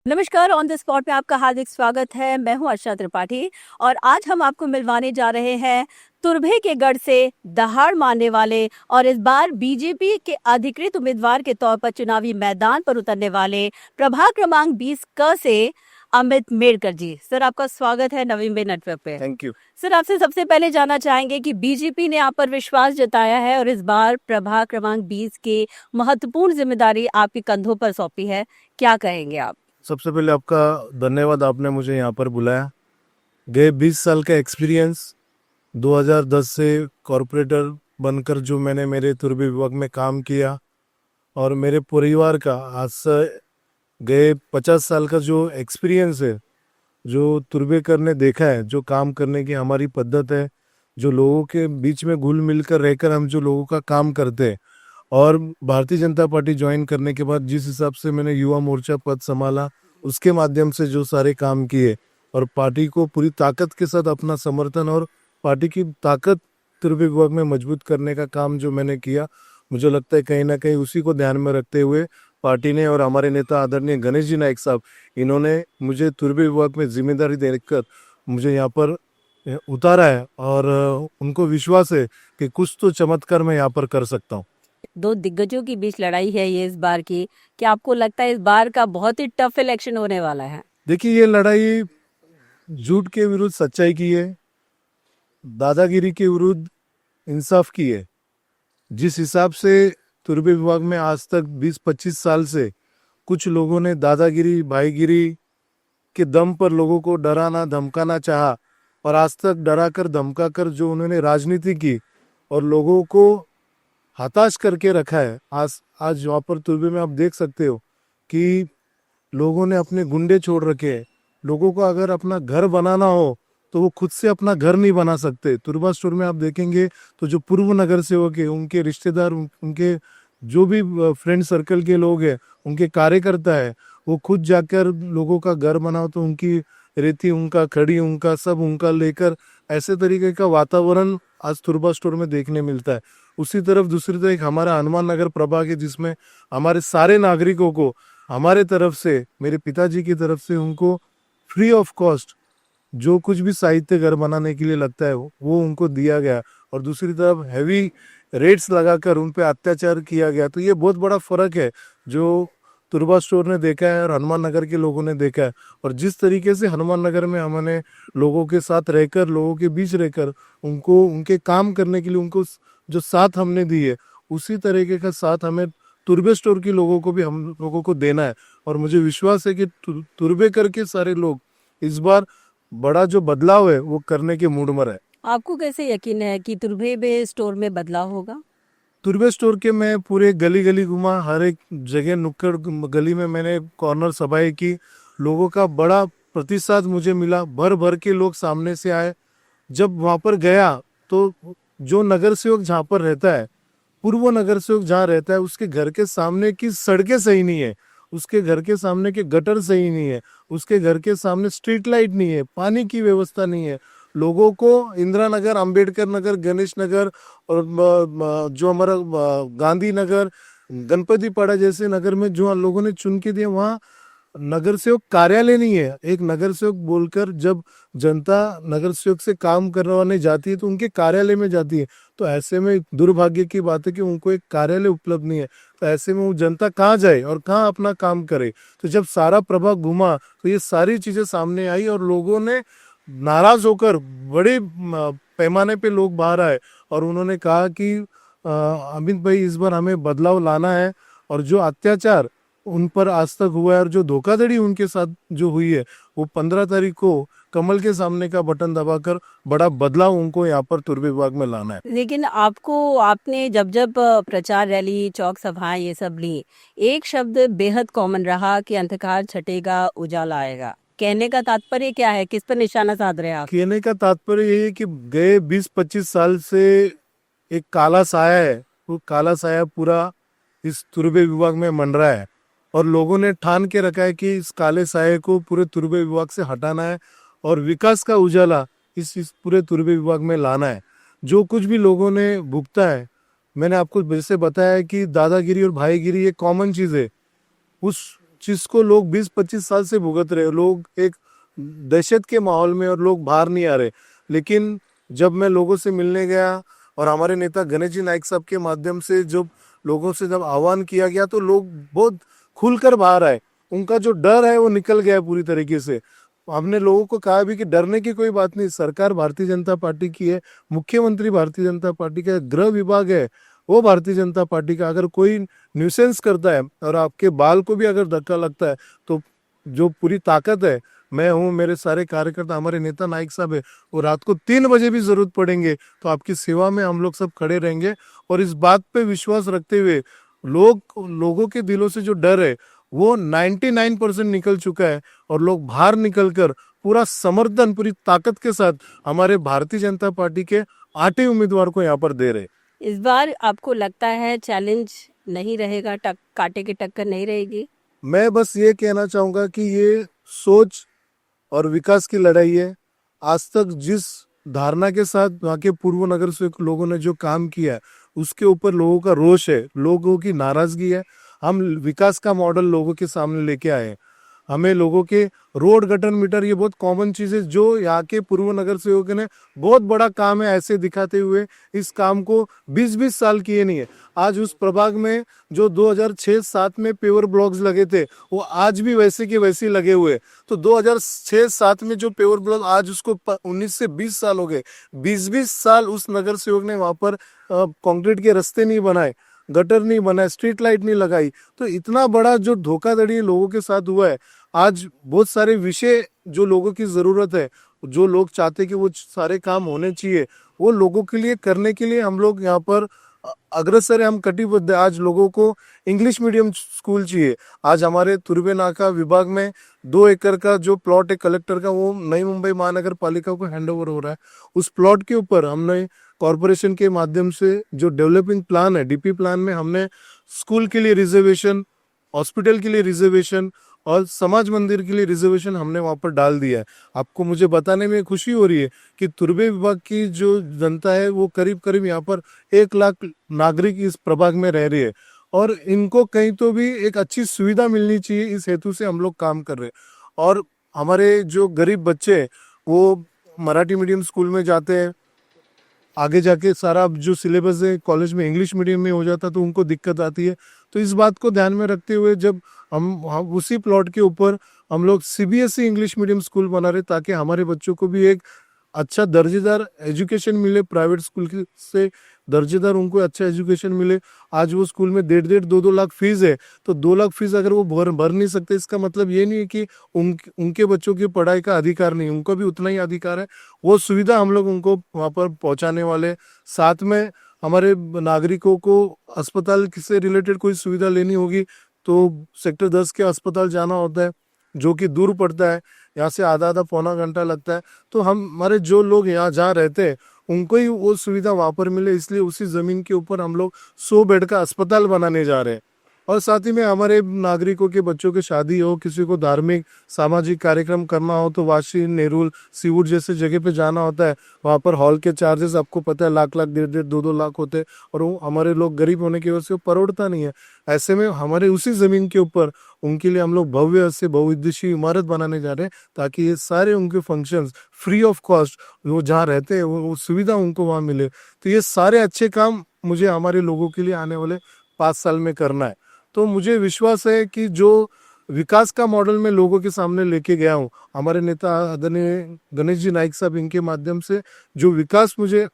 नमस्कार। On the spot में आपका हार्दिक स्वागत है। मैं हूं अर्चना त्रिपाठी और आज हम आपको मिलवाने जा रहे हैं तुर्भे के गढ़ से दहाड़ मारने वाले और इस बार बीजेपी के अधिकृत उम्मीदवार के तौर पर चुनावी मैदान पर उतरने वाले प्रभाग क्रमांक 20 क से अमित मेड़कर जी। सर, आपका स्वागत है नवीन बे नेटवर्क पे। थैंक यू सर, आपसे सबसे पहले जानना चाहेंगे कि बीजेपी ने आप पर विश्वास जताया है और इस बार प्रभाग क्रमांक 20 की महत्वपूर्ण जिम्मेदारी आपके कंधों पर सौंपी है, क्या कहेंगे आप? सबसे पहले आपका धन्यवाद, आपने मुझे यहाँ पर बुलाया। गए 20 साल का एक्सपीरियंस, 2010 से कॉरपोरेटर बनकर जो मैंने मेरे तुर्बे विभाग में काम किया और मेरे परिवार का आज से गए 50 साल का जो एक्सपीरियंस है, जो तुर्बे करने देखा है, जो काम करने की हमारी पद्धत है, जो लोगों के बीच में घुल मिलकर रहकर हम जो लोगों का काम करते हैं और भारतीय जनता पार्टी ज्वाइन करने के बाद जिस हिसाब से मैंने युवा मोर्चा पद संभाला, उसके माध्यम से जो सारे काम किए और पार्टी को पूरी ताकत के साथ अपना समर्थन और पार्टी की ताकत तुर्बे विभाग में मजबूत करने का काम जो मैंने किया, मुझे लगता है कहीं ना कहीं उसी को ध्यान में रखते हुए पार्टी ने और हमारे नेता आदरणीय गणेश जी नायक साहब, इन्होंने मुझे तुर्बे विभाग में जिम्मेदारी देकर मुझे यहाँ पर उतारा है और उनको विश्वास है कि कुछ तो चमत्कार मैं यहाँ पर कर सकता हूँ। दो दिग्गजों के बीच लड़ाई है ये इस बार की। क्या आपको लगता है इस बार का बहुत ही टफ इलेक्शन होने वाला है? देखिए, ये लड़ाई झूठ के विरुद्ध सच्चाई की है, दादागिरी के विरुद्ध इंसाफ की है। जिस हिसाब से तुर्बे विभाग में आज तक 20-25 साल से कुछ लोगों ने दादागिरी भाईगिरी के दम पर लोगों को डराना धमकाना चाहा और आज तक डराकर धमकाकर जो उन्होंने राजनीति की और लोगों को हताश करके रखा है, आज वहाँ पर तुर्बे में आप देख सकते हो कि लोगों ने अपने गुंडे छोड़ रखे हैं। लोगों को अगर अपना घर बनाना हो तो वो खुद से अपना घर नहीं बना सकते। तुर्बा स्टोर में आप देखेंगे तो जो पूर्व नगर सेवक है, उनके रिश्तेदार, उनके जो भी फ्रेंड सर्कल के लोग हैं, उनके कार्यकर्ता है, वो खुद जाकर लोगों का घर बनाओ तो उनकी रेती, उनका खड़ी, उनका सब उनका लेकर ऐसे तरीके का वातावरण आज तुर्बा स्टोर में देखने मिलता है। उसी तरफ दूसरी तरफ हमारा हनुमान नगर प्रभाग है, जिसमें हमारे सारे नागरिकों को हमारे तरफ से, मेरे पिताजी की तरफ से उनको फ्री ऑफ कॉस्ट जो कुछ भी साहित्य घर बनाने के लिए लगता है वो उनको दिया गया और दूसरी तरफ हैवी रेट्स लगाकर उन पे अत्याचार किया गया। तो ये बहुत बड़ा फर्क है जो तुर्बा स्टोर ने देखा है और हनुमान नगर के लोगों ने देखा है। और जिस तरीके से हनुमान नगर में हमने लोगों के साथ रहकर, लोगों के बीच रहकर उनको उनके काम करने के लिए उनको जो साथ हमने दी है, उसी तरीके का साथ हमें तुर्बे स्टोर के लोगों को भी हम लोगों को देना है। और मुझे विश्वास है कि तुर्बे करके सारे लोग इस बार बड़ा जो बदलाव है वो करने के मूड में है। आपको कैसे यकीन है कि तुर्भे में स्टोर में बदलाव होगा? तुर्बे स्टोर के मैं पूरे गली गली घुमा, हर एक जगह नुक्कड़ गली में मैंने कॉर्नर सभाएं की, लोगों का बड़ा प्रतिसाद मुझे मिला, भर भर के लोग सामने से आए। जब वहां पर गया तो जो नगर सेवक जहाँ पर रहता है, पूर्व नगर सेवक जहाँ रहता है, उसके घर के सामने की सड़कें सही नहीं है, उसके घर के सामने के गटर सही नहीं है, उसके घर के सामने स्ट्रीट लाइट नहीं है, पानी की व्यवस्था नहीं है। लोगों को इंदिरा नगर, अंबेडकर नगर, गणेश नगर और जो हमारा गांधी नगर, गणपति पाड़ा जैसे नगर में जो लोगों ने चुन के दिया, वहाँ नगर सेवक कार्यालय नहीं है। एक नगर सेवक बोलकर जब जनता नगर सेवक से काम करवाने जाती है तो उनके कार्यालय में जाती है। तो ऐसे में दुर्भाग्य की बात है कि उनको एक कार्यालय उपलब्ध नहीं है। तो ऐसे में वो जनता कहाँ जाए और कहाँ अपना काम करे। तो जब सारा प्रभाग घूमा तो ये सारी चीजें सामने आई और लोगों ने नाराज होकर बड़े पैमाने पे लोग बाहर आए और उन्होंने कहा कि अमित भाई, इस बार हमें बदलाव लाना है और जो अत्याचार उन पर आज तक हुआ है और जो धोखाधड़ी उनके साथ जो हुई है, वो 15 तारीख को कमल के सामने का बटन दबाकर बड़ा बदलाव उनको यहाँ पर तुर्बे विभाग में लाना है। लेकिन आपने जब जब प्रचार रैली, चौक सभाएं ये सब ली, एक शब्द बेहद कॉमन रहा कि अंधकार छटेगा, उजाला आएगा। कहने का तात्पर्य क्या है? किस पर निशाना साध रहे हैं आप? कहने का तात्पर्य ये है कि गए 20-25 साल से एक काला साया है, वो काला साया पूरा इस तुर्बे विभाग में मंडरा है और लोगों ने ठान के रखा है कि इस काले साये को पूरे तुर्बे विभाग से हटाना है और विकास का उजाला इस पूरे तुर्बे विभाग में लाना है। जो कुछ भी लोगों ने भुगता है, मैंने आपको जैसे बताया कि दादागिरी और भाईगिरी ये कॉमन चीज है, उस चीज को लोग 20-25 साल से भुगत रहे, लोग एक दहशत के माहौल में, और लोग बाहर नहीं आ रहे। लेकिन जब मैं लोगों से मिलने गया और हमारे नेता गणेश जी नाइक साहब के माध्यम से जब लोगों से जब आह्वान किया गया, तो लोग बहुत खुलकर बाहर आए। उनका जो डर है वो निकल गया है पूरी तरीके से। हमने लोगों को कहा भी कि डरने की कोई बात नहीं, सरकार भारतीय जनता पार्टी की है, मुख्यमंत्री भारतीय जनता पार्टी का है, गृह विभाग है वो भारतीय जनता पार्टी का। अगर कोई न्यूसेंस करता है और आपके बाल को भी अगर धक्का लगता है, तो जो पूरी ताकत है, मैं हूँ, मेरे सारे कार्यकर्ता, हमारे नेता नाइक साहब है, वो रात को 3 बजे भी जरूरत पड़ेंगे तो आपकी सेवा में हम लोग सब खड़े रहेंगे। और इस बात पे विश्वास रखते हुए लोगों के दिलों से जो डर है वो 99% निकल चुका है, और लोग बाहर निकलकर पूरा समर्थन, पूरी ताकत के साथ हमारे भारतीय जनता पार्टी के 8 उम्मीदवार को यहाँ पर दे रहे। इस बार आपको लगता है चैलेंज नहीं रहेगा, कांटे की टक्कर नहीं रहेगी? मैं बस ये कहना चाहूंगा कि ये सोच और विकास की लड़ाई है। आज तक जिस धारणा के साथ वहाँ के पूर्व नगर सेवक लोगों ने जो काम किया है, उसके ऊपर लोगों का रोष है, लोगों की नाराजगी है। हम विकास का मॉडल लोगों के सामने लेके आए हैं। हमें लोगों के रोड, गटर, मीटर, ये बहुत कॉमन चीजें जो यहाँ के पूर्व नगर सेवक ने बहुत बड़ा काम है ऐसे दिखाते हुए इस काम को 20-20 साल किए नहीं है। आज उस प्रभाग में जो 2006-07 में पेवर ब्लॉक्स लगे थे, वो आज भी वैसे के वैसे ही लगे हुए। तो 2006-07 में जो पेवर ब्लॉक, आज उसको 19 से 20 साल हो गए। 20-20 साल उस नगर सेवक ने वहां पर कंक्रीट के रास्ते नहीं बनाए, गटर नहीं बनाए, स्ट्रीट लाइट नहीं लगाई। तो इतना बड़ा जो धोखाधड़ी लोगों के साथ हुआ है, आज बहुत सारे विषय जो लोगों की जरूरत है, जो लोग चाहते कि वो सारे काम होने चाहिए, वो लोगों के लिए करने के लिए हम लोग यहाँ पर अग्रसर है, हम कटिबद्ध है। आज लोगों को इंग्लिश मीडियम स्कूल चाहिए। आज हमारे तुर्बे नाका विभाग में 2 एकड़ का जो प्लॉट है कलेक्टर का, वो नई मुंबई महानगर पालिका को हैंडओवर हो रहा है। उस प्लॉट के ऊपर हमने कॉरपोरेशन के माध्यम से जो डेवलपिंग प्लान है, डीपी प्लान में हमने स्कूल के लिए रिजर्वेशन, हॉस्पिटल के लिए रिजर्वेशन और समाज मंदिर के लिए रिजर्वेशन हमने वहां पर डाल दिया है। आपको मुझे बताने में खुशी हो रही है कि तुर्बे विभाग की जो जनता है वो करीब करीब यहाँ पर 1 लाख नागरिक इस प्रभाग में रह रही है, और इनको कहीं तो भी एक अच्छी सुविधा मिलनी चाहिए, इस हेतु से हम लोग काम कर रहे हैं। और हमारे जो गरीब बच्चे हैं वो मराठी मीडियम स्कूल में जाते हैं, आगे जाके सारा जो सिलेबस है कॉलेज में इंग्लिश मीडियम में हो जाता, तो उनको दिक्कत आती है। तो इस बात को ध्यान में रखते हुए जब हम उसी प्लॉट के ऊपर हम लोग सीबीएसई इंग्लिश मीडियम स्कूल बना रहे, ताकि हमारे बच्चों को भी एक अच्छा दर्जेदार एजुकेशन मिले, प्राइवेट स्कूल से दर्जेदार उनको अच्छा एजुकेशन मिले। आज वो स्कूल में 1.5-2 लाख फीस है, तो 2 लाख फीस अगर वो भर नहीं सकते, इसका मतलब ये नहीं है कि उनके बच्चों की पढ़ाई का अधिकार नहीं, उनको भी उतना ही अधिकार है। वो सुविधा हम लोग उनको वहाँ पर पहुँचाने वाले। साथ में हमारे नागरिकों को अस्पताल से रिलेटेड कोई सुविधा लेनी होगी तो सेक्टर 10 के अस्पताल जाना होता है, जो कि दूर पड़ता है, यहाँ से आधा पौना घंटा लगता है। तो हमारे जो लोग यहाँ जहाँ रहते हैं उनको ही वो सुविधा वहाँ पर मिले, इसलिए उसी जमीन के ऊपर हम लोग 100 बेड का अस्पताल बनाने जा रहे हैं। और साथ ही में हमारे नागरिकों के बच्चों की शादी हो, किसी को धार्मिक सामाजिक कार्यक्रम करना हो, तो वाशी, नेरुल, सीवुड जैसे जगह पे जाना होता है। वहाँ पर हॉल के चार्जेस आपको पता है लाख 1.5-2 लाख होते हैं, और वो हमारे लोग गरीब होने की वजह से परोड़ता नहीं है। ऐसे में हमारे उसी जमीन के ऊपर उनके लिए हम लोग भव्य से बहुउद्देशीय इमारत बनाने जा रहे हैं, ताकि ये सारे उनके फंक्शंस फ्री ऑफ कॉस्ट, वो जहाँ रहते हैं वो सुविधा उनको वहाँ मिले। तो ये सारे अच्छे काम मुझे हमारे लोगों के लिए आने वाले 5 साल में करना है। तो मुझे विश्वास है कि जो विकास का मॉडल मैं लोगों के सामने लेके गया हूँ, हमारे नेता आदरणीय गणेश जी नाइक साहब, इनके माध्यम से जो विकास मुझे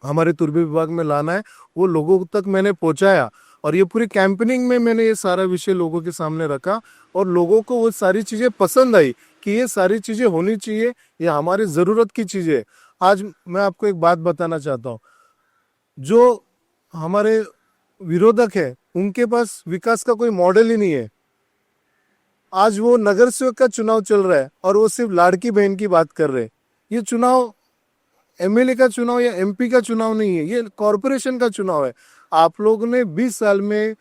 हमारे तुर्बे विभाग में लाना है वो लोगों तक मैंने पहुंचाया। और ये पूरी कैंपेनिंग में मैंने ये सारा विषय लोगों के सामने रखा, और लोगों को वो सारी चीज़ें पसंद आई कि ये सारी चीज़ें होनी चाहिए, ये हमारी ज़रूरत की चीज़ें। आज मैं आपको एक बात बताना चाहता हूँ, जो हमारे विरोधक है उनके पास विकास का कोई मॉडल ही नहीं है। आज वो नगर सेवक का चुनाव चल रहा है और वो सिर्फ लाड़की बहन की बात कर रहे हैं। ये चुनाव एमएलए का चुनाव या एमपी का चुनाव नहीं है, ये कॉरपोरेशन का चुनाव है। आप लोगों ने 20 साल में,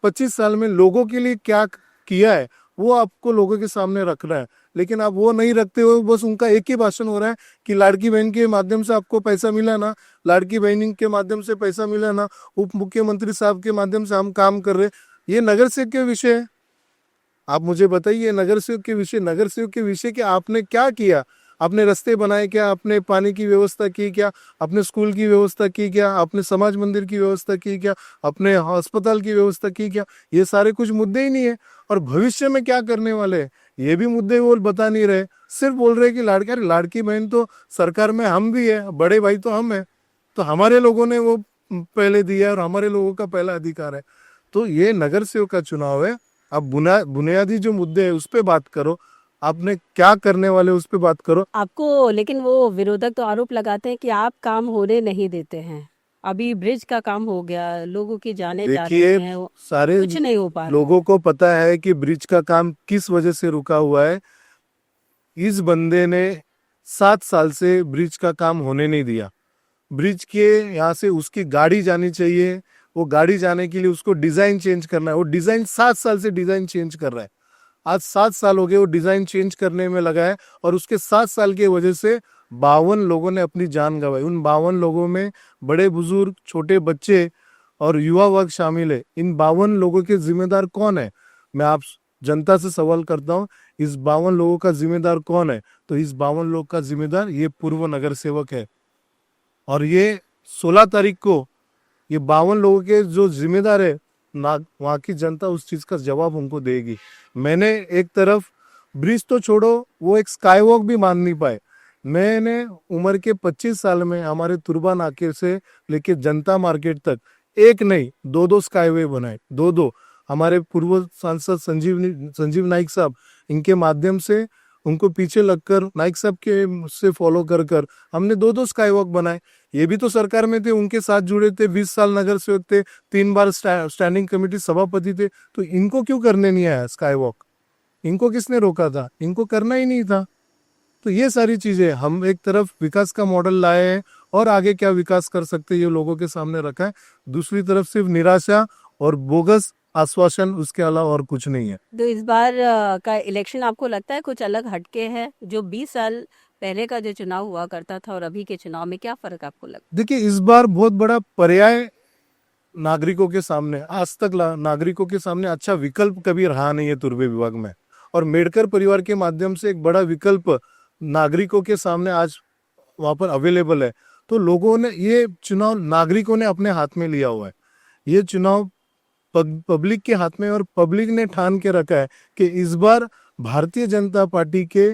25 साल में लोगों के लिए क्या किया है वो आपको लोगों के सामने रखना है, लेकिन आप वो नहीं रखते हो। बस उनका एक ही भाषण हो रहा है कि लाड़की बहन के माध्यम से आपको पैसा मिला ना, लाड़की बहन के माध्यम से पैसा मिला ना, उप मुख्यमंत्री साहब के माध्यम से हम काम कर रहे। ये नगर सेवक के विषय है, आप मुझे बताइए नगर सेवक के विषय कि आपने क्या किया, आपने रास्ते बनाए क्या, आपने पानी की व्यवस्था की क्या, आपने स्कूल की व्यवस्था की क्या, आपने समाज मंदिर की व्यवस्था की क्या, अपने अस्पताल की व्यवस्था की क्या? ये सारे कुछ मुद्दे ही नहीं है। और भविष्य में क्या करने वाले हैं ये भी मुद्दे वो बता नहीं रहे, सिर्फ बोल रहे कि लाड़की, अरे लाड़की बहन तो सरकार में हम भी है, बड़े भाई तो हम है, तो हमारे लोगों ने वो पहले दिया है और हमारे लोगों का पहला अधिकार है। तो ये नगर सेवक का चुनाव है। आप बुनियादी जो मुद्दे है उस पर बात करो, आपने क्या करने वाले उस पर बात करो। आपको लेकिन वो विरोधक तो आरोप लगाते हैं कि आप काम होने नहीं देते हैं। अभी ब्रिज का काम हो गया, लोगों की जानें जा देखिए, रही हैं, सारे कुछ नहीं हो पा रहा है। लोगों को पता है कि ब्रिज का काम किस वजह से रुका हुआ है। इस बंदे ने 7 साल से ब्रिज का काम होने नहीं दिया। ब्रिज के यहाँ से उसकी गाड़ी जानी चाहिए, वो गाड़ी जाने के लिए उसको डिजाइन चेंज करना है, वो डिजाइन 7 साल से डिजाइन चेंज कर रहा है। आज 7 साल हो गए वो डिजाइन चेंज करने में लगा है, और उसके 7 साल की वजह से 52 लोगों ने अपनी जान गंवाई। उन 52 लोगों में बड़े बुजुर्ग, छोटे बच्चे और युवा वर्ग शामिल है। इन 52 लोगों के जिम्मेदार कौन है? मैं आप जनता से सवाल करता हूँ, इस 52 लोगों का जिम्मेदार कौन है? तो इस 52 लोग का जिम्मेदार ये पूर्व नगर सेवक है। और ये 16 तारीख को ये 52 लोगों के जो जिम्मेदार है ना, वहाँ की जनता उस चीज का जवाब उनको देगी। मैंने एक तरफ ब्रिज तो छोड़ो, वो एक स्काई वॉक भी मान नहीं पाए। मैंने उम्र के 25 साल में हमारे तुरबा नाके से लेके जनता मार्केट तक एक नहीं दो दो स्काईवे बनाए, दो दो। हमारे पूर्व सांसद संजीव नाइक साहब, इनके माध्यम से उनको पीछे लगकर नाइक साहब के से फॉलो कर कर हमने दो दो स्काई वॉक बनाए। ये भी तो सरकार में थे, उनके साथ जुड़े थे, 20 साल नगर सेवक थे, 3 बार स्टैंडिंग कमेटी सभापति थे। तो इनको क्यों करने नहीं आया स्काई वॉक? इनको किसने रोका था? इनको करना ही नहीं था। तो ये सारी चीजें हम एक तरफ विकास का मॉडल लाए हैं, और आगे क्या विकास कर सकते हैं ये लोगों के सामने रखा है। दूसरी तरफ सिर्फ निराशा और बोगस आश्वासन, उसके अलावा और कुछ नहीं है। तो इस बार का इलेक्शन आपको लगता है कुछ अलग हटके है? जो 20 साल पहले का जो चुनाव हुआ करता था और अभी के चुनाव में क्या फर्क आपको लगता देखिए, इस बार बहुत बड़ा पर्याय नागरिकों के सामने, आज तक नागरिकों के सामने अच्छा विकल्प कभी रहा नहीं है तुर्बे विभाग में। और मेडकर परिवार के माध्यम से एक बड़ा विकल्प नागरिकों के सामने आज वहां पर अवेलेबल है। तो लोगों ने ये चुनाव, नागरिकों ने अपने हाथ में लिया हुआ है। ये चुनाव पब्लिक के हाथ में, और पब्लिक ने ठान के रखा है कि इस बार भारतीय जनता पार्टी के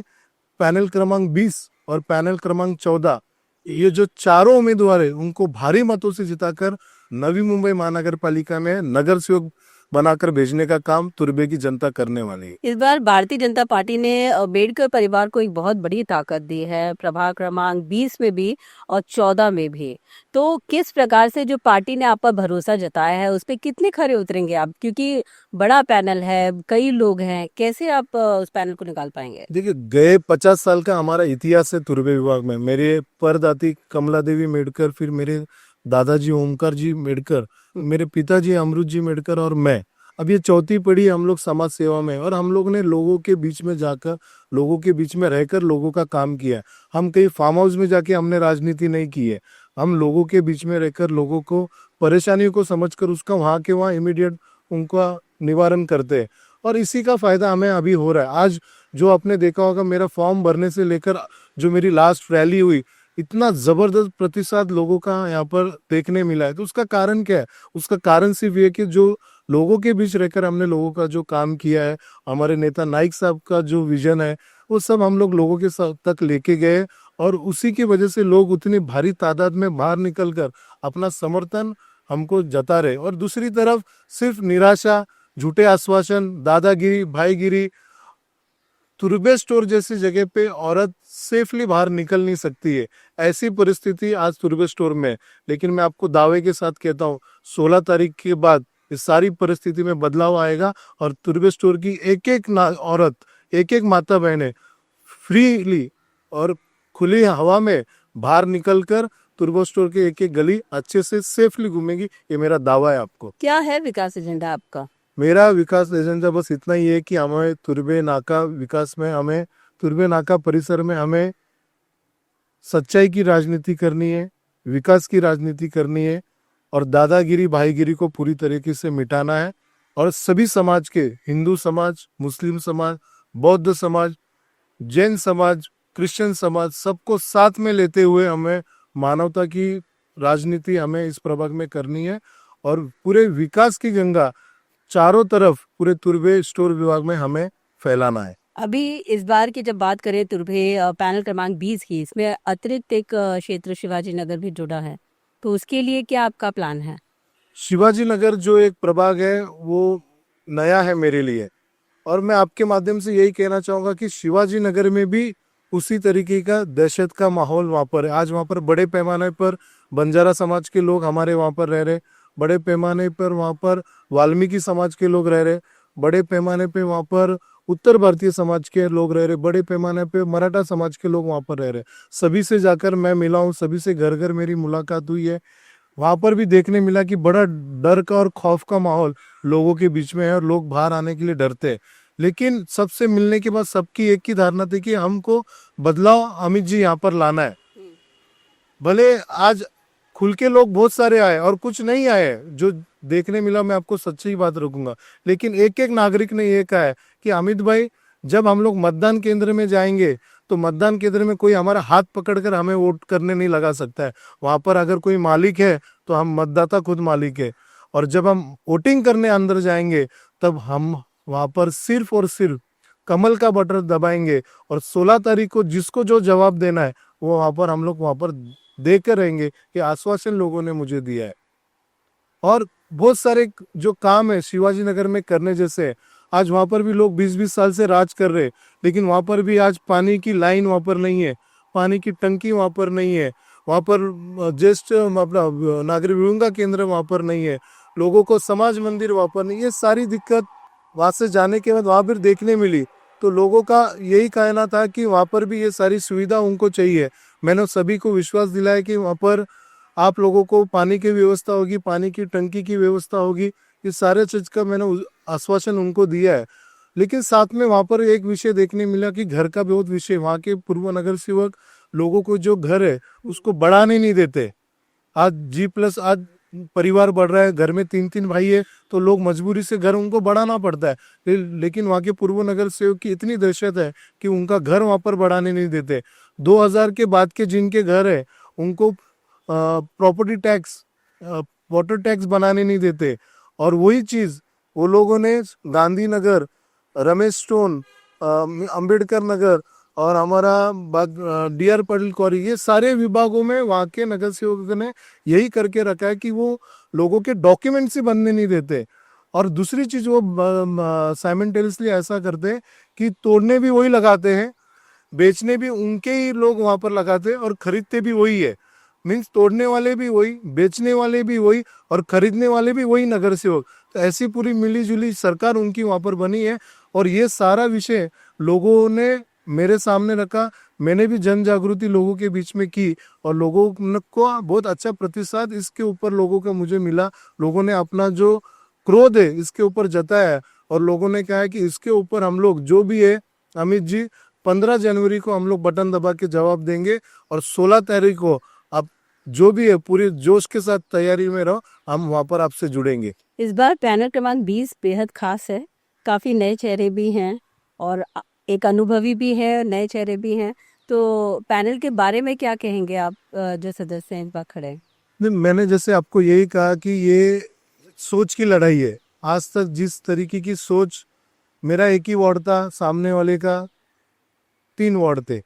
पैनल क्रमांक 20 और पैनल क्रमांक 14, ये जो चारों उम्मीदवार है उनको भारी मतों से जिताकर नवी मुंबई महानगर पालिका में नगर सेवक बनाकर भेजने का काम तुर्बे की जनता करने वाली है। है? इस बार भारतीय जनता पार्टी ने अम्बेडकर परिवार को एक बहुत बड़ी ताकत दी है, प्रभाग क्रमांक 20 में भी और 14 में भी। तो किस प्रकार से जो पार्टी ने आप पर भरोसा जताया है उस पे कितने खरे उतरेंगे आप? क्योंकि बड़ा पैनल है, कई लोग हैं, कैसे आप उस पैनल को निकाल पाएंगे? देखिए, गए 50 साल का हमारा इतिहास है तुर्बे विभाग में। मेरे परदाती कमला देवी मेडकर, फिर मेरे दादाजी ओमकार जी मेडकर, मेरे पिताजी अमृत जी मेडकर और मैं, अब ये चौथी पीढ़ी हम लोग समाज सेवा में। और हम लोग ने लोगों के बीच में जाकर, लोगों के बीच में रहकर लोगों का काम किया है। हम कहीं फार्म हाउस में जाके हमने राजनीति नहीं की है। हम लोगों के बीच में रहकर लोगों को परेशानियों को समझकर उसका वहाँ के वहाँ इमीडिएट उनका निवारण करते हैं। और इसी का फायदा हमें अभी हो रहा है। आज जो आपने देखा होगा, मेरा फॉर्म भरने से लेकर जो मेरी लास्ट रैली हुई, इतना जबरदस्त प्रतिसाद लोगों का यहाँ पर देखने मिला है। तो उसका कारण क्या है? उसका कारण सिर्फ ये कि जो लोगों के बीच रहकर हमने लोगों का जो काम किया है, हमारे नेता नाइक साहब का जो विजन है, वो सब हम लोग लोगों के तक लेके गए। और उसी की वजह से लोग उतनी भारी तादाद में बाहर निकल कर अपना समर्थन हमको जता रहे। और दूसरी तरफ सिर्फ निराशा, झूठे आश्वासन, दादागिरी, भाईगिरी। तुर्बे स्टोर जैसी जगह पे औरत सेफली बाहर निकल नहीं सकती है, ऐसी परिस्थिति आज तुर्बे स्टोर में है। लेकिन मैं आपको दावे के साथ कहता हूँ, 16 तारीख के बाद इस सारी परिस्थिति में बदलाव आएगा, और तुर्बे स्टोर की एक एक औरत, एक एक माता बहनें फ्रीली और खुली हवा में बाहर निकलकर तुर्बे स्टोर के एक एक गली अच्छे से सेफली घूमेगी। ये मेरा दावा है आपको। क्या है विकास एजेंडा आपका? मेरा विकास एजेंडा बस इतना ही है कि हमें तुर्बे नाका विकास में, हमें तुर्बे नाका परिसर में हमें सच्चाई की राजनीति करनी है, विकास की राजनीति करनी है, और दादागिरी भाईगिरी को पूरी तरीके से मिटाना है। और सभी समाज के, हिंदू समाज, मुस्लिम समाज, बौद्ध समाज, जैन समाज, क्रिश्चियन समाज, सबको साथ में लेते हुए हमें मानवता की राजनीति हमें इस प्रभाग में करनी है और पूरे विकास की गंगा चारों तरफ पूरे तुर्भे स्टोर विभाग में हमें फैलाना है। अभी इस बार की जब बात करें तुर्भे पैनल क्रमांक 20 की, इसमें अतिरिक्त एक क्षेत्र शिवाजी नगर भी जुड़ा है, तो उसके लिए क्या आपका प्लान है? शिवाजी नगर जो एक प्रभाग है वो नया है मेरे लिए और मैं आपके माध्यम से यही कहना चाहूंगा कि शिवाजी नगर में भी उसी तरीके का दहशत का माहौल वहाँ पर है। आज वहाँ पर बड़े पैमाने पर बंजारा समाज के लोग हमारे वहाँ पर रह रहे, बड़े पैमाने पर वहाँ पर वाल्मीकि समाज के लोग रह रहे, बड़े पैमाने पे वहाँ पर उत्तर भारतीय समाज के लोग रह रहे, बड़े पैमाने पे मराठा समाज के लोग वहाँ पर रह रहे। सभी से जाकर मैं मिला हूँ, सभी से घर घर मेरी मुलाकात हुई है। वहां पर भी देखने मिला कि बड़ा डर का और खौफ का माहौल लोगों के बीच में है और लोग बाहर आने के लिए डरते हैं। लेकिन सबसे मिलने के बाद सबकी एक ही धारणा थी कि हमको बदलाव अमित जी यहाँ पर लाना है। भले आज खुल के लोग बहुत सारे आए और कुछ नहीं आए, जो देखने मिला मैं आपको सच्ची बात रखूंगा, लेकिन एक एक नागरिक ने ये कहा है कि अमित भाई जब हम लोग मतदान केंद्र में जाएंगे तो मतदान केंद्र में कोई हमारा हाथ पकड़कर हमें वोट करने नहीं लगा सकता है। वहां पर अगर कोई मालिक है तो हम मतदाता खुद मालिक है और जब हम वोटिंग करने अंदर जाएंगे तब हम वहां पर सिर्फ और सिर्फ कमल का बटन दबाएंगे और 16 तारीख को जिसको जो जवाब देना है वो वहां पर हम लोग वहां पर देकर रहेंगे कि आश्वासन लोगों ने मुझे दिया है। और बहुत सारे जो काम है शिवाजी नगर में करने जैसे है। आज वहां पर भी लोग 20-20 साल से राज कर रहे, लेकिन वहां पर भी आज पानी की लाइन वहां पर नहीं है, पानी की टंकी वहां पर नहीं है, वहां पर ज्येष्ठ अपना नागरिक विहंगा केंद्र वहां पर नहीं है, लोगों को समाज मंदिर वहां पर नहीं। ये सारी दिक्कत वहां से जाने के बाद वहां पर देखने मिली तो लोगों का यही कहना था कि वहां पर भी ये सारी सुविधा उनको चाहिए। मैंने सभी को विश्वास दिलाया कि वहां पर आप लोगों को पानी की व्यवस्था होगी, पानी की टंकी की व्यवस्था होगी, ये सारे चीज का मैंने आश्वासन उनको दिया है। लेकिन साथ में वहां पर एक विषय देखने मिला कि घर का बहुत विषय, वहां के पूर्व नगर सेवक लोगों को जो घर है उसको बढ़ाने नहीं देते। आज G+ आज परिवार बढ़ रहा है, घर में 3-3 भाई है तो लोग मजबूरी से घर उनको बढ़ाना पड़ता है। लेकिन वहाँ के पूर्व नगर सेवक की इतनी दहशत है कि उनका घर वहां पर बढ़ाने नहीं देते। 2000 के बाद के जिनके घर है उनको प्रॉपर्टी टैक्स, वाटर टैक्स बनाने नहीं देते। और वही चीज वो लोगों ने गांधीनगर, रमेश स्टोन, अंबेडकर नगर और हमारा DR पटेल कॉरी, ये सारे विभागों में वहाँ के नगर सेवकों ने यही करके रखा है कि वो लोगों के डॉक्यूमेंट्स ही बनने नहीं देते। और दूसरी चीज वो साइमल्टेनियसली ऐसा करते हैं कि तोड़ने भी वही लगाते हैं, बेचने भी उनके ही लोग वहां पर लगाते हैं और खरीदते भी वही है। मीन्स तोड़ने वाले भी वही, बेचने वाले भी वही और खरीदने वाले भी वही नगर सेवक। तो ऐसी पूरी मिली जुली सरकार उनकी वहां पर बनी है और ये सारा विषय लोगों ने मेरे सामने रखा। मैंने भी जन जागृति लोगों के बीच में की और लोगों को बहुत अच्छा प्रतिसाद इसके ऊपर लोगों का मुझे मिला। लोगों ने अपना जो क्रोध है इसके ऊपर जताया है और लोगों ने कहा है कि इसके ऊपर हम लोग जो भी है अमित जी 15 जनवरी को हम लोग बटन दबा के जवाब देंगे और 16 तारीख को आप जो भी है पूरे जोश के साथ तैयारी में रहो, हम वहां पर आपसे जुड़ेंगे। इस बार पैनल क्रमांक 20 बेहद खास है, काफी नए चेहरे भी हैं और एक अनुभवी भी है, नए चेहरे भी हैं। तो पैनल के बारे में क्या कहेंगे आप जो सदस्य हैं इस बार खड़े हैं? नहीं, मैंने जैसे आपको यही कहा कि ये सोच की लड़ाई है। आज तक जिस तरीके की सोच, मेरा एक ही वार्ड था, सामने वाले का 3 वार्ड थे,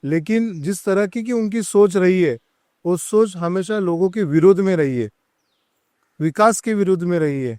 लेकिन जिस तरह की उनकी सोच रही है वो सोच हमेशा लोगों के विरोध में रही है, विकास के विरुद्ध में रही है।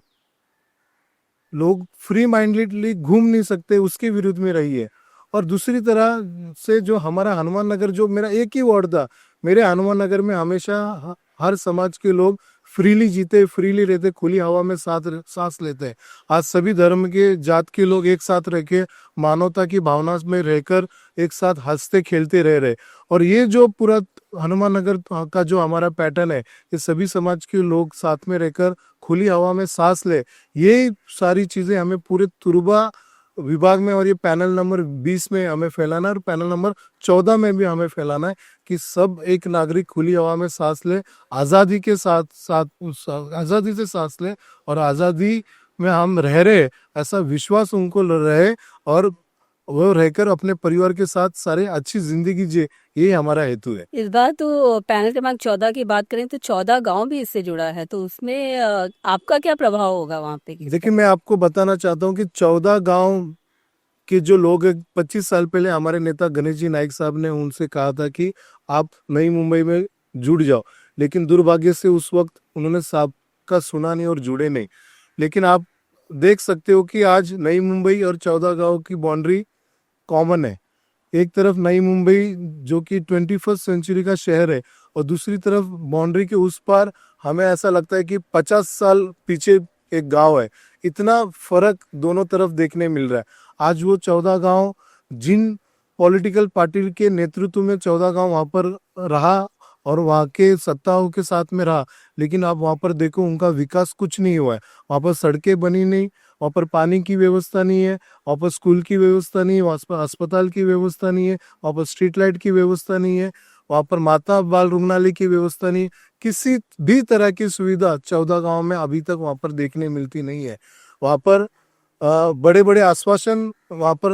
लोग फ्री माइंडेडली घूम नहीं सकते उसके विरुद्ध में रही है। और दूसरी तरह से जो हमारा हनुमान नगर, जो मेरा एक ही वार्ड था, मेरे हनुमान नगर में हमेशा हर समाज के लोग फ्रीली जीते, फ्रीली रहते, खुली हवा में सांस लेते हैं। आज सभी धर्म के, जात के लोग एक साथ रह के मानवता की भावना में रहकर एक साथ हंसते खेलते रह रहे। और ये जो पूरा हनुमान नगर का जो हमारा पैटर्न है कि सभी समाज के लोग साथ में रहकर खुली हवा में सांस ले, ये सारी चीजें हमें पूरे तुर्बा विभाग में और ये पैनल नंबर 20 में हमें फैलाना है और पैनल नंबर 14 में भी हमें फैलाना है कि सब एक नागरिक खुली हवा में सांस ले, आज़ादी के साथ साथ आज़ादी से सांस ले और आज़ादी में हम रह रहे, ऐसा विश्वास उनको रहे, और वो रहकर अपने परिवार के साथ सारे अच्छी जिंदगी जिए, यही हमारा हेतु है। इस बार तो पैनल क्रमांक 14 की बात करें तो 14 गांव भी इससे जुड़ा है, तो उसमें आपका क्या प्रभाव होगा वहां पे? देखिए, मैं आपको बताना चाहता हूँ कि 14 गांव के जो लोग हैं, 25 साल पहले हमारे नेता गणेश जी नाइक साहब ने उनसे कहा था कि आप नई मुंबई में जुड़ जाओ, लेकिन दुर्भाग्य से उस वक्त उन्होंने साहब का सुना नहीं और जुड़े नहीं। लेकिन आप देख सकते हो कि आज नई मुंबई और 14 गांव की बाउंड्री कॉमन है। एक तरफ नई मुंबई जो कि 21st सेंचुरी का शहर है, और दूसरी तरफ बाउंड्री के उस पार हमें ऐसा लगता है कि 50 साल पीछे एक गांव है। इतना फर्क दोनों तरफ देखने मिल रहा है। आज वो 14 गांव, जिन पॉलिटिकल पार्टी के नेतृत्व में 14 गांव वहां पर रहा और वहां के सत्ताओं के साथ में रहा, लेकिन आप वहां पर देखो उनका विकास कुछ नहीं हुआ है। वहां पर सड़कें बनी नहीं, वहां पर पानी की व्यवस्था नहीं है, वहां पर स्कूल की व्यवस्था नहीं है, वहां पर अस्पताल की व्यवस्था नहीं है, वहां पर स्ट्रीट लाइट की व्यवस्था नहीं है, वहां पर माता बाल रुग्णालय की व्यवस्था नहीं है। किसी भी तरह की सुविधा 14 गांव में अभी तक वहां पर देखने मिलती नहीं है। वहां पर बड़े बड़े आश्वासन वहां पर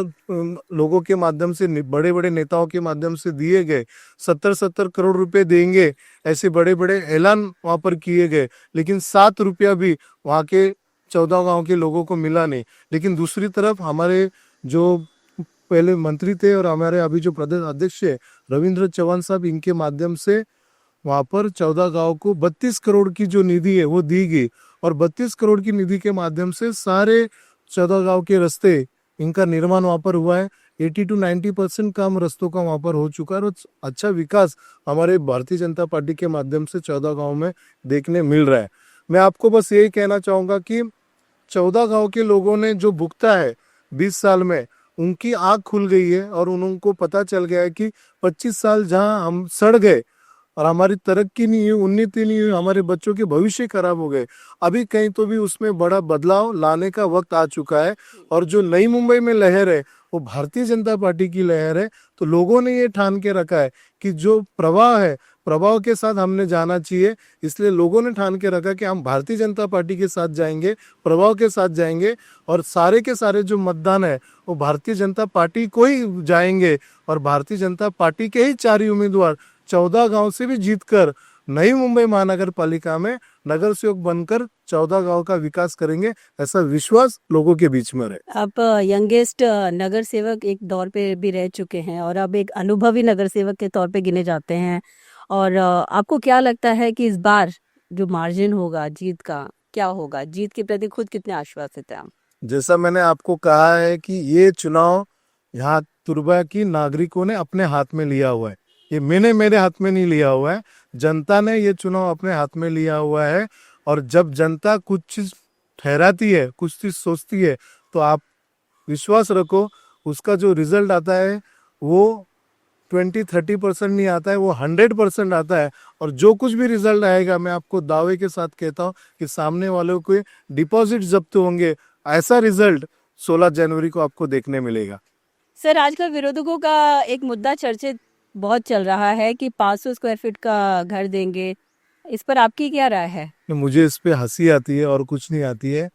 लोगों के माध्यम से, बड़े बड़े नेताओं के माध्यम से दिए गए। 70-70 करोड़ रुपए देंगे, ऐसे बड़े बड़े ऐलान वहां पर किए गए, लेकिन 7 रुपया भी वहां के 14 गांव के लोगों को मिला नहीं। लेकिन दूसरी तरफ हमारे जो पहले मंत्री थे और हमारे अभी जो प्रदेश अध्यक्ष है रविंद्र चौहान साहब, इनके माध्यम से वहां पर 14 गांव को 32 करोड़ की जो निधि है वो दी गई, और 32 करोड़ की निधि के माध्यम से सारे 14 गांव के रास्ते, इनका निर्माण वहां पर हुआ है। 80-90% काम रस्तों का वहां पर हो चुका है, और अच्छा विकास हमारे भारतीय जनता पार्टी के माध्यम से 14 गांव में देखने मिल रहा है। मैं आपको बस यही कहना चाहूंगा कि 14 गांव के लोगों ने जो भुगता है 20 साल में, उनकी आंख खुल गई है, और उनको पता चल गया है कि 25 साल जहां हम सड़ गए और हमारी तरक्की नहीं हुई, उन्नति नहीं हुई, हमारे बच्चों के भविष्य खराब हो गए, अभी कहीं तो भी उसमें बड़ा बदलाव लाने का वक्त आ चुका है। और जो नई मुंबई में लहर है वो भारतीय जनता पार्टी की लहर है। तो लोगों ने ये ठान के रखा है कि जो प्रवाह है, प्रभाव के साथ हमने जाना चाहिए। इसलिए लोगों ने ठान के रखा कि हम भारतीय जनता पार्टी के साथ जाएंगे, प्रभाव के साथ जाएंगे, और सारे के सारे जो मतदान है वो भारतीय जनता पार्टी को ही जाएंगे, और भारतीय जनता पार्टी के ही 4 ही उम्मीदवार 14 गांव से भी जीतकर नई मुंबई महानगर पालिका में नगर सेवक बनकर 14 गांव का विकास करेंगे, ऐसा विश्वास लोगों के बीच में रहे। आप यंगेस्ट नगर सेवक एक दौर पे भी रह चुके हैं और अब एक अनुभवी नगर सेवक के तौर पे गिने जाते हैं, और आपको क्या लगता है कि इस बार जो मार्जिन होगा जीत का, क्या होगा? जीत के प्रति खुद कितने आश्वासित हैं आप? जैसा मैंने आपको कहा है कि ये चुनाव यहाँ तुर्बा की नागरिकों ने अपने हाथ में लिया हुआ है। ये मैंने मेरे हाथ में नहीं लिया हुआ है, जनता ने ये चुनाव अपने हाथ में लिया हुआ है। और जब जनता कुछ चीज ठहराती है, कुछ चीज सोचती है, तो आप विश्वास रखो उसका जो रिजल्ट आता है वो 20-30% नहीं आता है, वो 100% आता है। और जो कुछ भी रिजल्ट आएगा, मैं आपको दावे के साथ कहता हूँ कि सामने वालों के डिपॉजिट जब्त होंगे। ऐसा रिजल्ट 16 जनवरी को आपको देखने मिलेगा। सर, आजकल विरोधकों का एक मुद्दा चर्चित बहुत चल रहा है कि 500 स्क्वायर फीट का घर देंगे, इस पर आपकी क्या राय है? मुझे इस पे हंसी आती है और कुछ नहीं आती है।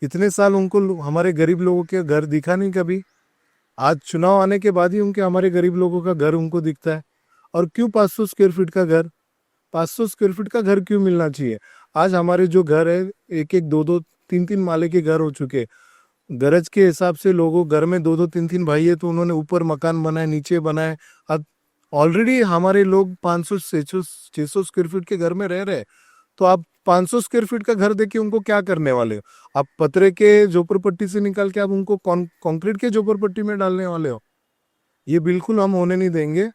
इतने साल उनको हमारे गरीब लोगों के घर दिखा नहीं कभी। आज चुनाव आने के बाद ही उनके हमारे गरीब लोगों का घर उनको दिखता है। और क्यों 500 स्क्वायर फीट का घर? 500 स्क्वायर फीट का घर क्यों मिलना चाहिए? आज हमारे जो घर है, 1-1, 2-2, 3-3 माले के घर हो चुके। गरज के हिसाब से लोगों घर में 2-2, 3-3 भाई है, तो उन्होंने ऊपर मकान बनाए, नीचे बनाए। अब ऑलरेडी हमारे लोग 500-600 स्क्वायर फीट के घर में रह रहे हैं। तो आप 500 स्क्वायर फीट का घर देके उनको क्या करने वाले हो? आप पतरे के झोपड़पट्टी से निकाल के आप उनको कंक्रीट के झोपड़पट्टी में डालने वाले हो? ये बिल्कुल हम होने नहीं देंगे।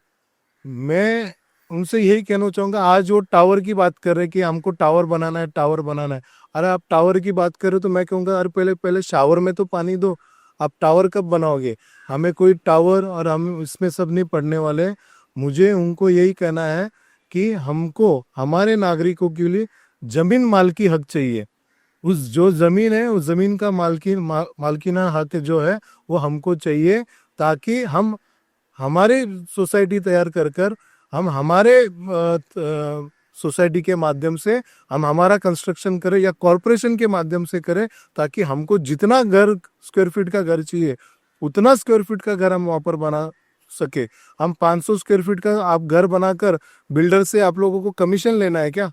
मैं उनसे यही कहना चाहूंगा, आज वो टावर की बात कर रहे हैं कि हमको टावर बनाना है, टावर बनाना है। अरे आप टावर की बात कर रहे हो तो मैं कहूंगा, अरे पहले पहले शावर में तो पानी दो, आप टावर कब बनाओगे? हमें कोई टावर और हम इसमें सब नहीं पड़ने वाले। मुझे उनको यही कहना है कि हमको हमारे नागरिकों के लिए जमीन मालकी हक चाहिए। उस जो जमीन है, उस जमीन का मालकीना हक जो है वो हमको चाहिए, ताकि हम हमारे सोसाइटी तैयार कर कर हम हमारे सोसाइटी के माध्यम से हम हमारा कंस्ट्रक्शन करें या कॉरपोरेशन के माध्यम से करें, ताकि हमको जितना घर स्क्वायर फीट का घर चाहिए उतना स्क्वायर फीट का घर हम वहाँ पर बना सके। हम 500 स्क्वायर फीट का आप घर बनाकर बिल्डर से आप लोगों को कमीशन लेना है क्या?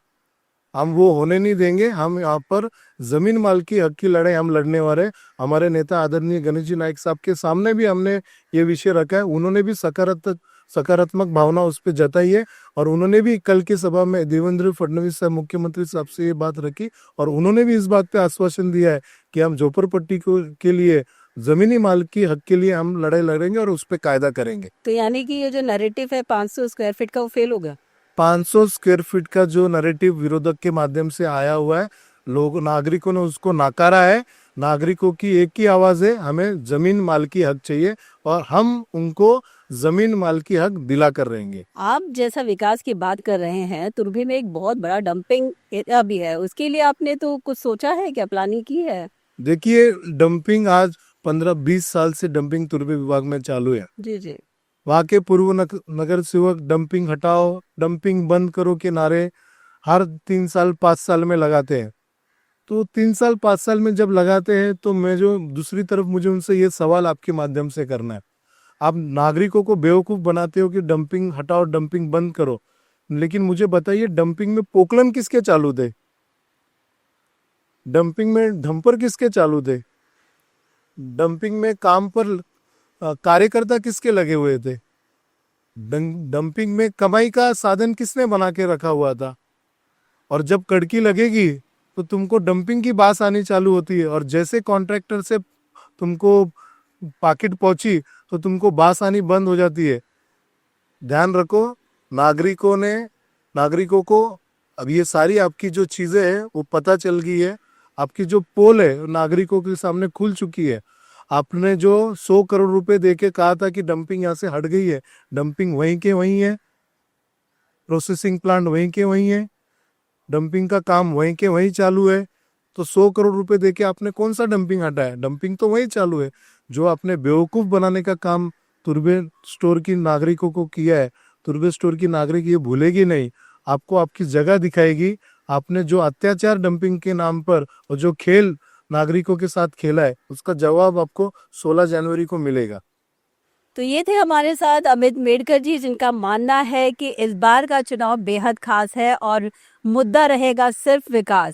हम वो होने नहीं देंगे। हम यहाँ पर जमीन मालकी हक की लड़ाई हम लड़ने वाले। हमारे नेता आदरणीय गणेश जी नाइक साहब के सामने भी हमने ये विषय रखा है, उन्होंने भी सकारात्मक भावना उस पर जताई है, और उन्होंने भी कल की सभा में देवेंद्र फडणवीस साहब मुख्यमंत्री साहब से ये बात रखी, और उन्होंने भी इस बात पे आश्वासन दिया है कि हम झोपड़पट्टी को के लिए जमीनी मालकी हक के लिए हम लड़ाई लड़ेंगे और उस पर कायदा करेंगे। तो यानी कि ये जो नैरेटिव है 500 स्क्वायर फीट का, वो फेल हो गया। 500 स्क्वायर फीट का जो नैरेटिव विरोधक के माध्यम से आया हुआ है, लोग नागरिकों ने उसको नकारा है। नागरिकों की एक ही आवाज है, हमें जमीन मालकी हक चाहिए, और हम उनको जमीन मालकी हक दिला कर रहेंगे। आप जैसा विकास की बात कर रहे हैं, तुर्भे में एक बहुत बड़ा डंपिंग एरिया भी है, उसके लिए आपने तो कुछ सोचा है क्या, प्लानिंग की है? देखिए, डंपिंग आज 15-20 साल से डंपिंग तुर्भे विभाग में चालू है। जी जी। वहाँ के पूर्व नगर सेवक डंपिंग हटाओ, डंपिंग बंद करो के नारे हर 3 साल 5 साल में लगाते हैं। तो 3 साल 5 साल में जब लगाते हैं, तो मैं जो दूसरी तरफ मुझे उनसे ये सवाल आपके माध्यम से करना है, आप नागरिकों को बेवकूफ बनाते हो कि डंपिंग हटाओ, डंपिंग बंद करो, लेकिन मुझे बताइए डंपिंग में पोकलन किसके चालू थे? डंपिंग में डंपर किसके चालू थे? डंपिंग में काम पर कार्यकर्ता किसके लगे हुए थे? डंपिंग में कमाई का साधन किसने बना के रखा हुआ था? और जब कड़की लगेगी तो तुमको डंपिंग की बात आनी चालू होती है, और जैसे कॉन्ट्रैक्टर से तुमको पाकिट पहुंची तो तुमको बास आनी बंद हो जाती है। ध्यान रखो, नागरिकों को अब ये सारी आपकी जो चीजें हैं वो पता चल गई है। आपकी जो पोल है नागरिकों के सामने खुल चुकी है। आपने जो 100 करोड़ रुपए देके कहा था कि डंपिंग यहाँ से हट गई है, डंपिंग वहीं के वहीं है, प्रोसेसिंग प्लांट वहीं के वहीं है, डंपिंग का काम वहीं के वहीं चालू है। तो 100 करोड़ रुपए देके आपने कौन सा डंपिंग हटाया? डंपिंग तो वहीं चालू है। जो आपने बेवकूफ बनाने का काम तुर्बे स्टोर की नागरिकों को किया है, तुर्बे स्टोर की नागरिक ये भूलेगी नहीं, आपको आपकी जगह दिखाएगी। आपने जो अत्याचार डंपिंग के नाम पर और जो खेल नागरिकों के साथ खेला है, उसका जवाब आपको 16 जनवरी को मिलेगा। तो ये थे हमारे साथ अमित मेडकर जी, जिनका मानना है कि इस बार का चुनाव बेहद खास है और मुद्दा रहेगा सिर्फ विकास।